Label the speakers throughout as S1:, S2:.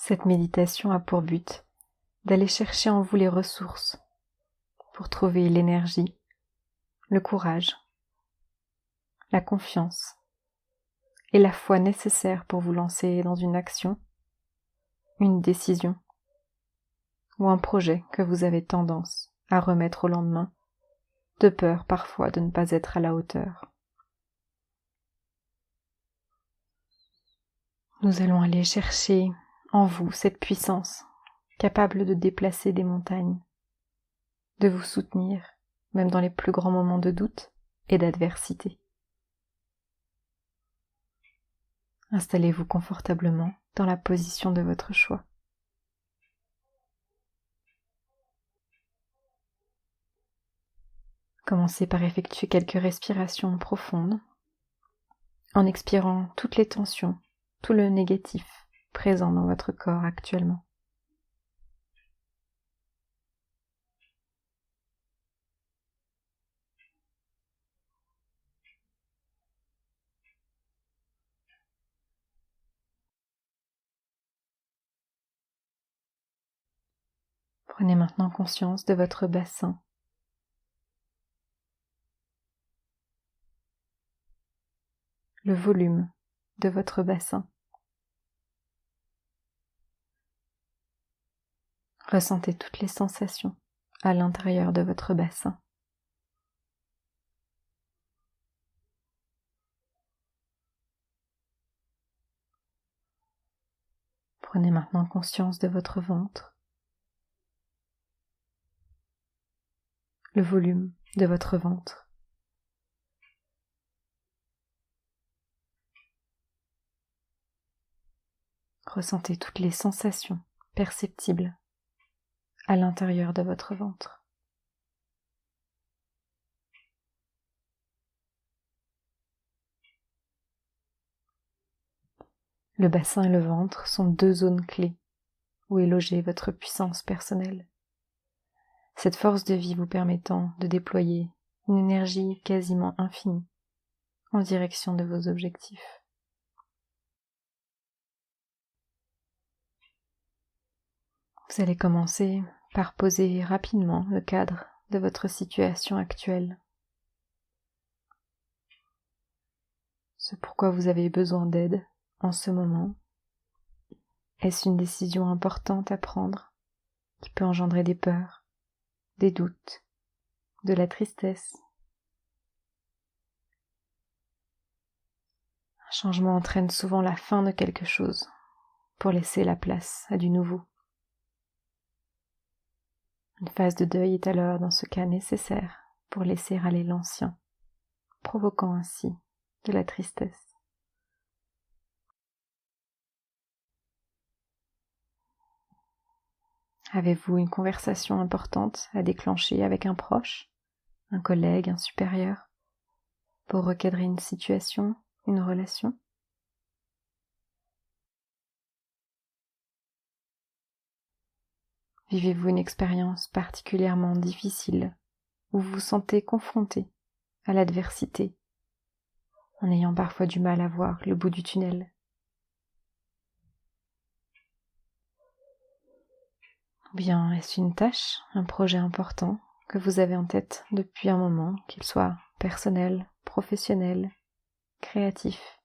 S1: Cette méditation a pour but d'aller chercher en vous les ressources pour trouver l'énergie, le courage, la confiance et la foi nécessaires pour vous lancer dans une action, une décision ou un projet que vous avez tendance à remettre au lendemain, de peur parfois de ne pas être à la hauteur. Nous allons aller chercher en vous cette puissance capable de déplacer des montagnes, de vous soutenir même dans les plus grands moments de doute et d'adversité. Installez-vous confortablement dans la position de votre choix. Commencez par effectuer quelques respirations profondes en expirant toutes les tensions, tout le négatif présent dans votre corps actuellement. Prenez maintenant conscience de votre bassin. Le volume de votre bassin. Ressentez toutes les sensations à l'intérieur de votre bassin. Prenez maintenant conscience de votre ventre. Le volume de votre ventre. Ressentez toutes les sensations perceptibles à l'intérieur de votre ventre. Le bassin et le ventre sont deux zones clés où est logée votre puissance personnelle. Cette force de vie vous permettant de déployer une énergie quasiment infinie en direction de vos objectifs. Vous allez commencer par poser rapidement le cadre de votre situation actuelle. Ce pourquoi vous avez besoin d'aide en ce moment. Est-ce une décision importante à prendre qui peut engendrer des peurs, des doutes, de la tristesse? Un changement entraîne souvent la fin de quelque chose pour laisser la place à du nouveau. Une phase de deuil est alors dans ce cas nécessaire pour laisser aller l'ancien, provoquant ainsi de la tristesse. Avez-vous une conversation importante à déclencher avec un proche, un collègue, un supérieur, pour recadrer une situation, une relation? Vivez-vous une expérience particulièrement difficile où vous vous sentez confronté à l'adversité, en ayant parfois du mal à voir le bout du tunnel? Ou bien est-ce une tâche, un projet important que vous avez en tête depuis un moment, qu'il soit personnel, professionnel, créatif,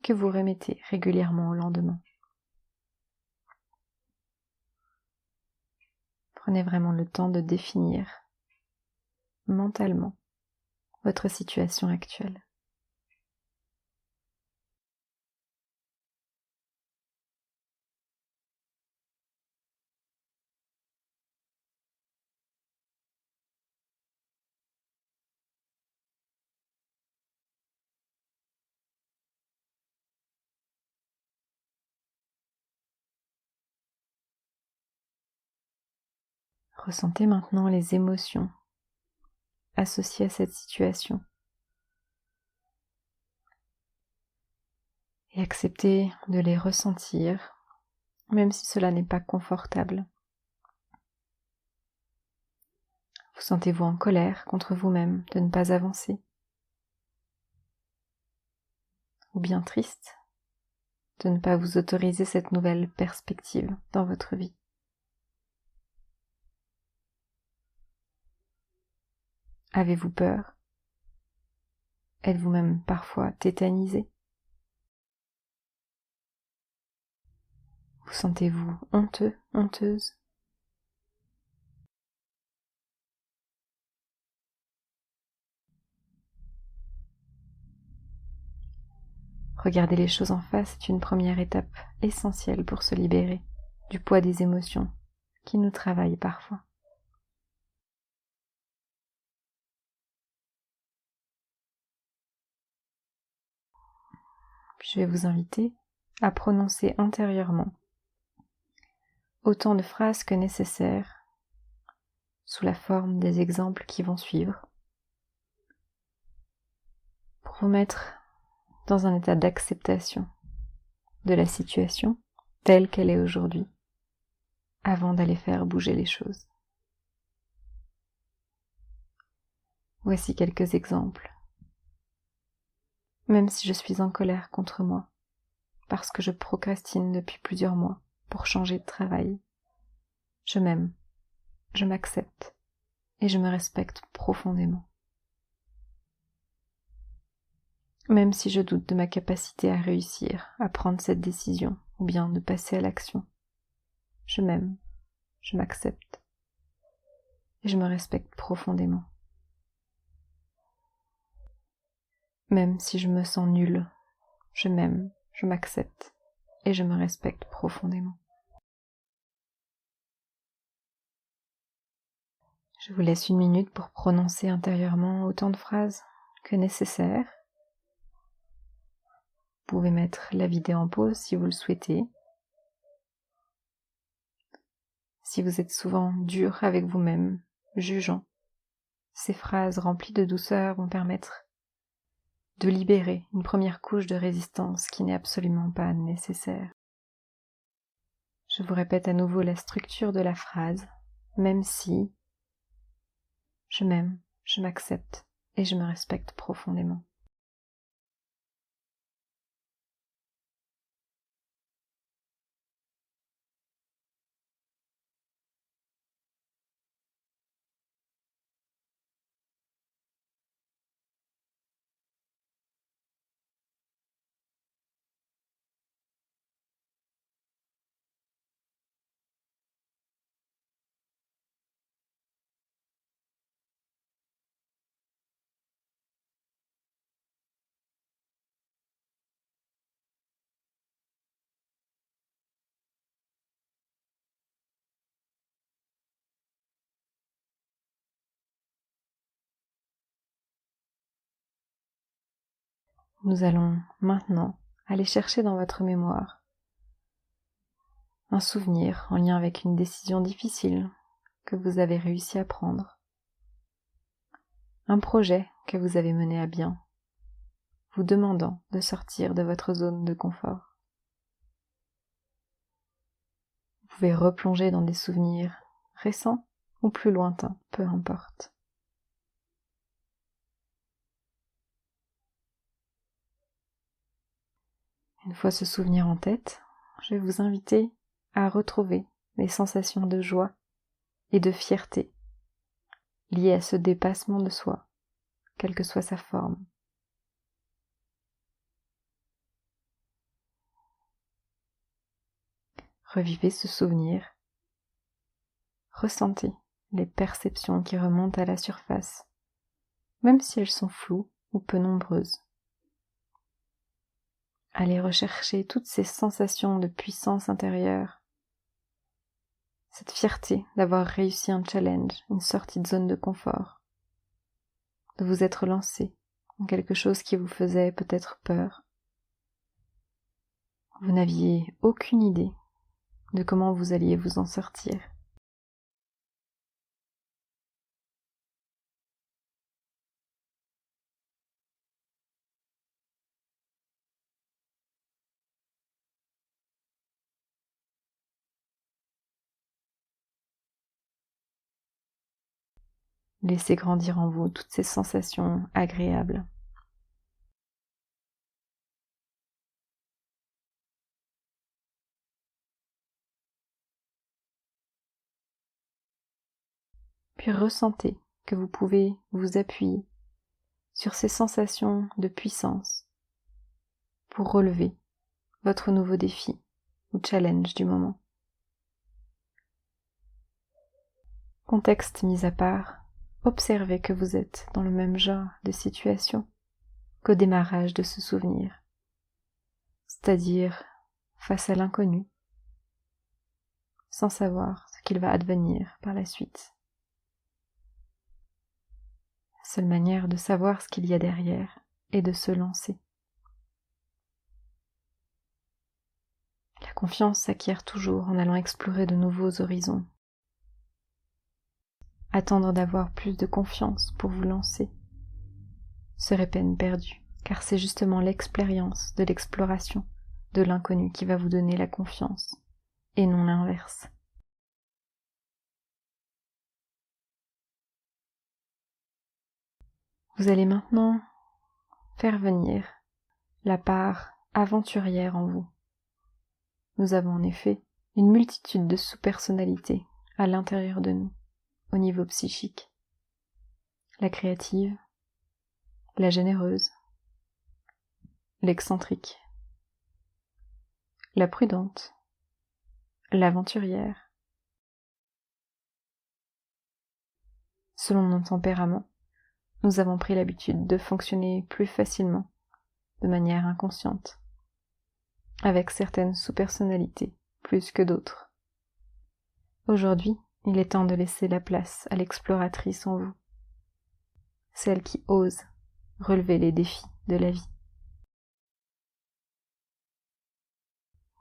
S1: que vous remettez régulièrement au lendemain? Prenez vraiment le temps de définir mentalement votre situation actuelle. Ressentez maintenant les émotions associées à cette situation et acceptez de les ressentir, même si cela n'est pas confortable. Vous sentez-vous en colère contre vous-même de ne pas avancer? Ou bien triste de ne pas vous autoriser cette nouvelle perspective dans votre vie. Avez-vous peur? Êtes-vous même parfois tétanisé? Vous sentez-vous honteux, honteuse? Regarder les choses en face est une première étape essentielle pour se libérer du poids des émotions qui nous travaillent parfois. Puis je vais vous inviter à prononcer intérieurement autant de phrases que nécessaire sous la forme des exemples qui vont suivre pour vous mettre dans un état d'acceptation de la situation telle qu'elle est aujourd'hui avant d'aller faire bouger les choses. Voici quelques exemples. Même si je suis en colère contre moi, parce que je procrastine depuis plusieurs mois pour changer de travail, je m'aime, je m'accepte et je me respecte profondément. Même si je doute de ma capacité à réussir à prendre cette décision ou bien de passer à l'action, je m'aime, je m'accepte et je me respecte profondément. Même si je me sens nulle, je m'aime, je m'accepte et je me respecte profondément. Je vous laisse 1 minute pour prononcer intérieurement autant de phrases que nécessaire. Vous pouvez mettre la vidéo en pause si vous le souhaitez. Si vous êtes souvent dur avec vous-même, jugeant, ces phrases remplies de douceur vont permettre de libérer une première couche de résistance qui n'est absolument pas nécessaire. Je vous répète à nouveau la structure de la phrase, même si je m'aime, je m'accepte et je me respecte profondément. Nous allons maintenant aller chercher dans votre mémoire un souvenir en lien avec une décision difficile que vous avez réussi à prendre, un projet que vous avez mené à bien, vous demandant de sortir de votre zone de confort. Vous pouvez replonger dans des souvenirs récents ou plus lointains, peu importe. Une fois ce souvenir en tête, je vais vous inviter à retrouver les sensations de joie et de fierté liées à ce dépassement de soi, quelle que soit sa forme. Revivez ce souvenir, ressentez les perceptions qui remontent à la surface, même si elles sont floues ou peu nombreuses. Allez rechercher toutes ces sensations de puissance intérieure, cette fierté d'avoir réussi un challenge, une sortie de zone de confort, de vous être lancé dans quelque chose qui vous faisait peut-être peur. Vous n'aviez aucune idée de comment vous alliez vous en sortir. Laissez grandir en vous toutes ces sensations agréables. puis ressentez que vous pouvez vous appuyer sur ces sensations de puissance pour relever votre nouveau défi ou challenge du moment. Contexte mis à part, observez que vous êtes dans le même genre de situation qu'au démarrage de ce souvenir, c'est-à-dire face à l'inconnu, sans savoir ce qu'il va advenir par la suite. La seule manière de savoir ce qu'il y a derrière est de se lancer. La confiance s'acquiert toujours en allant explorer de nouveaux horizons. Attendre d'avoir plus de confiance pour vous lancer serait peine perdue, car c'est justement l'expérience de l'exploration de l'inconnu qui va vous donner la confiance, et non l'inverse. Vous allez maintenant faire venir la part aventurière en vous. Nous avons en effet une multitude de sous-personnalités à l'intérieur de nous, au niveau psychique. La créative, la généreuse, l'excentrique, la prudente, l'aventurière. Selon nos tempéraments, nous avons pris l'habitude de fonctionner plus facilement, de manière inconsciente, avec certaines sous-personnalités plus que d'autres. Aujourd'hui, il est temps de laisser la place à l'exploratrice en vous, celle qui ose relever les défis de la vie.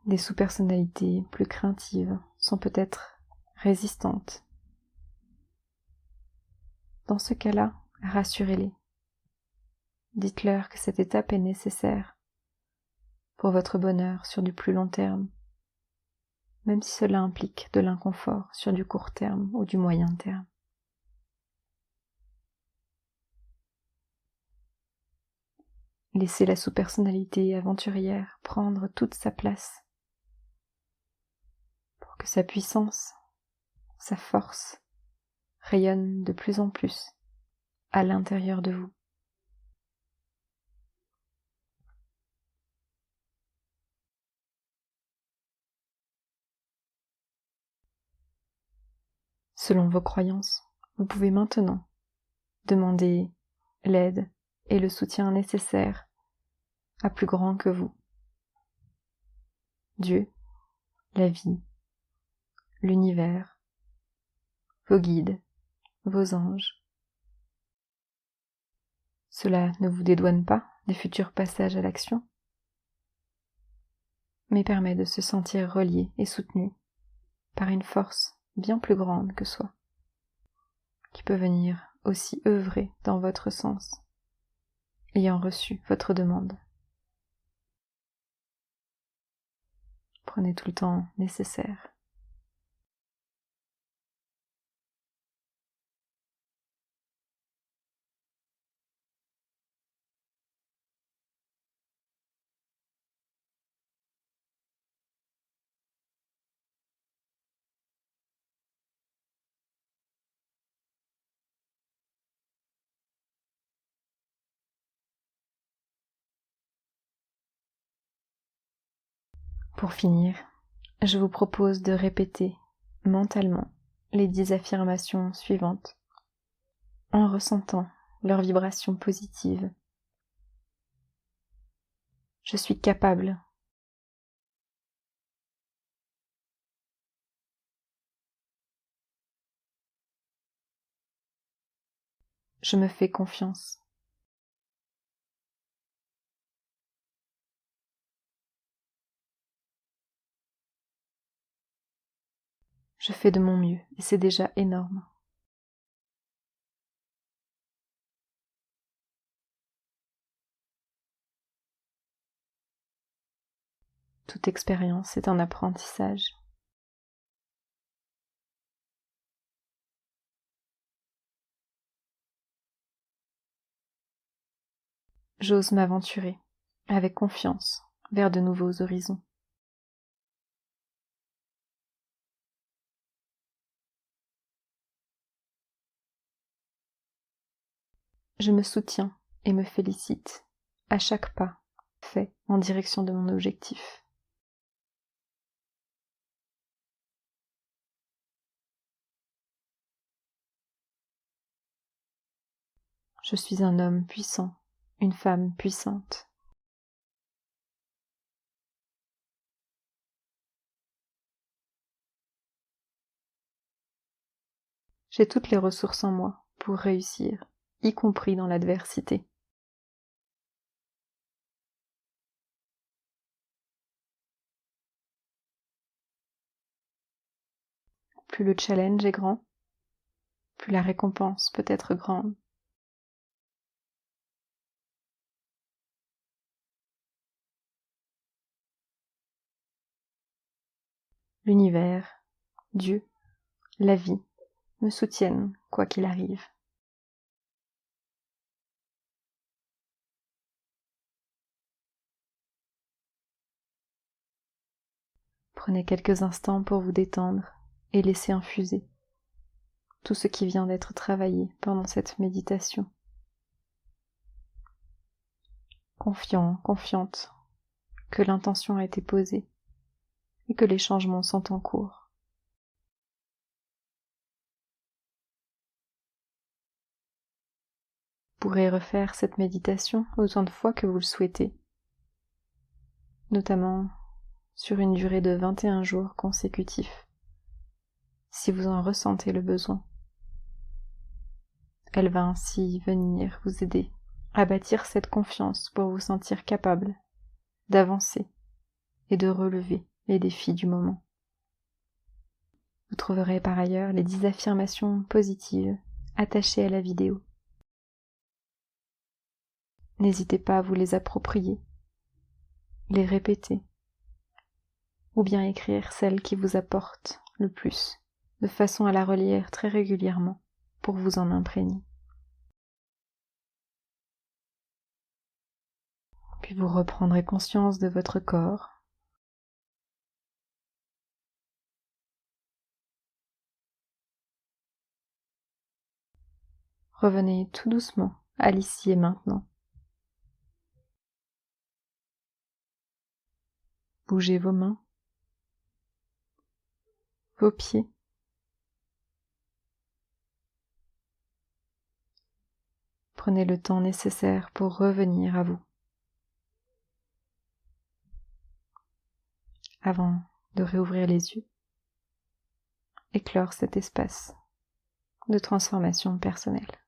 S1: Des sous-personnalités plus craintives sont peut-être résistantes. Dans ce cas-là, rassurez-les. Dites-leur que cette étape est nécessaire pour votre bonheur sur du plus long terme, même si cela implique de l'inconfort sur du court terme ou du moyen terme. Laissez la sous-personnalité aventurière prendre toute sa place pour que sa puissance, sa force rayonnent de plus en plus à l'intérieur de vous. Selon vos croyances, vous pouvez maintenant demander l'aide et le soutien nécessaires à plus grand que vous. Dieu, la vie, l'univers, vos guides, vos anges. Cela ne vous dédouane pas des futurs passages à l'action, mais permet de se sentir relié et soutenu par une force bien plus grande que soi, qui peut venir aussi œuvrer dans votre sens, ayant reçu votre demande. Prenez tout le temps nécessaire. Pour finir, je vous propose de répéter mentalement les 10 affirmations suivantes en ressentant leur vibration positive. Je suis capable. Je me fais confiance. Je fais de mon mieux et c'est déjà énorme. Toute expérience est un apprentissage. J'ose m'aventurer avec confiance vers de nouveaux horizons. Je me soutiens et me félicite à chaque pas fait en direction de mon objectif. Je suis un homme puissant, une femme puissante. J'ai toutes les ressources en moi pour réussir, y compris dans l'adversité. Plus le challenge est grand, plus la récompense peut être grande. L'univers, Dieu, la vie me soutiennent quoi qu'il arrive. Prenez quelques instants pour vous détendre et laisser infuser tout ce qui vient d'être travaillé pendant cette méditation. Confiant, confiante que l'intention a été posée et que les changements sont en cours. Vous pourrez refaire cette méditation autant de fois que vous le souhaitez, notamment sur une durée de 21 jours consécutifs, si vous en ressentez le besoin. Elle va ainsi venir vous aider à bâtir cette confiance pour vous sentir capable d'avancer et de relever les défis du moment. Vous trouverez par ailleurs les 10 affirmations positives attachées à la vidéo. N'hésitez pas à vous les approprier, les répéter, ou bien écrire celle qui vous apporte le plus, de façon à la relire très régulièrement pour vous en imprégner. Puis vous reprendrez conscience de votre corps. Revenez tout doucement à l'ici et maintenant. Bougez vos mains, vos pieds. Prenez le temps nécessaire pour revenir à vous, avant de réouvrir les yeux et clore cet espace de transformation personnelle.